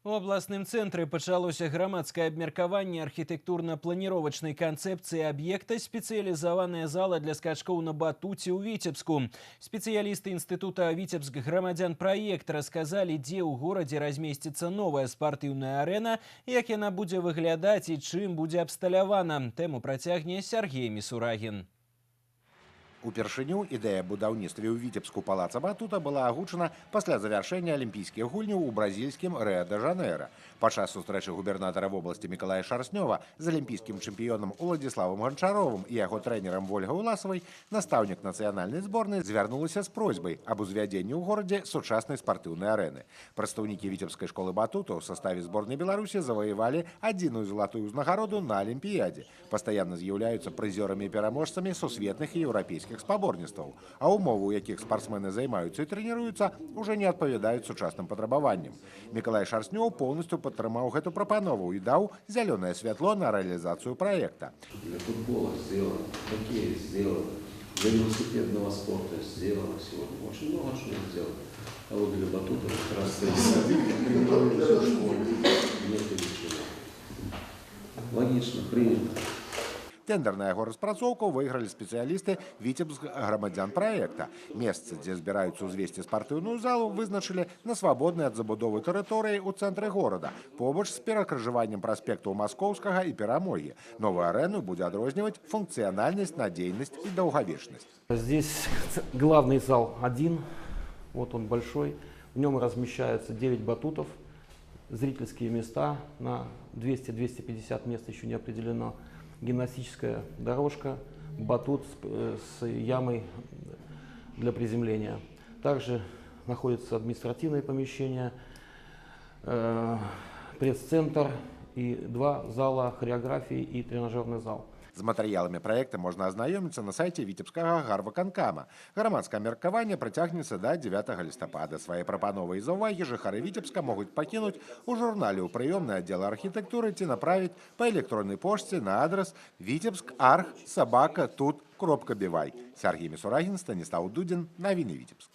У абласным цэнтры пачалося грамадскае абмеркаванне архітэктурна-планіровачнай канцэпцыі аб'екта, спецыялізаваная зала для скачкоў на батуце ў Віцебску. Спецыялісты інстытута Віцебск грамадзян праект расказалі, дзе ў горадзе размесціцца новая спартыўная арэна, як яна будзе выглядаць і чым будзе абсталявана. Тэму працягне Сергей Мисурагин. Упершыню ідэя будаўніцтва ў Віцебску палаца Батута была агучана пасля завяршэння алімпійскіх гульняў у бразільскім Рыа-де-Жанейра. Падчас сустрэчы губернатара вобласці Мікалая Шарснёва з алімпійскім чэмпіёнам Уладзіславам Ганчаровым і яго трэнерам Вольгай Уласавай настаўнік нацыянальнай зборнай звярнулася з просьбай аб узвядзенні ў горадзе сучаснай спартыўнай арэны. Прадстаўнікі віцебскай школы батута ў саставе зборнай Беларусі заваявалі адзіную залатую ўзнагароду на алімпіядзе. Пастаянна з'яўляюцца прызёрамі і пераможцамі сусветных і еўрапейскіх спаборніцтваў, а умовы, у якіх спартсмены займаюцца і трэніруюцца, уже не адпавядаюць сучасным патрабаванням. Мікалай Шарснёў поўнасцю падтрымаў гэту прапанову і даў зялёнае святло на рэалізацыю праекта. Для футбола сделано, хоккея сделано, для велосипедного спорта сделано сегодня. Очень много чего сделано. А вот для батута как раз тренировали все в школе. Нет ничего. Логично, принято. Тендер на яго распрацоўку выйгралі спецыялісты Віцебск грамадзян праекта. Месца, дзе збіраюцца ўзвесці спартыўную залу, вызначылі на свабоднай ад забудовы тэрыторыі ў цэнтры горада, побач з перакрыжаваннем праспектаў Маскоўскага і Перамогі. Новую арэну будзе адрозніваць функцыянальнасць, надзейнасць і даўгавечнасць. Здесь главный зал один, вот он большой, в нем размещается 9 батутов, зрительские места на 200-250 мест еще не определено. Гимнастическая дорожка, батут с ямой для приземления. Также находятся административные помещения, пресс-центр и 2 зала хореографии и тренажерный зал. З матэрыяламі праекта можна азнаёміцца на сайце віцебскага гарвыканкама. Грамадскае меркаванне працягнецца да 9 лістапада. Свае прапановы і заўвагі жыхары Віцебска могуць пакінуць у журнале ў прыёмны аддзел архітэктуры ці направіць па электроннай пошце на адрас віцебск@тут.бівай. Сергей Мисурагин, Станіслав Дудзін. Навіны Віцебск.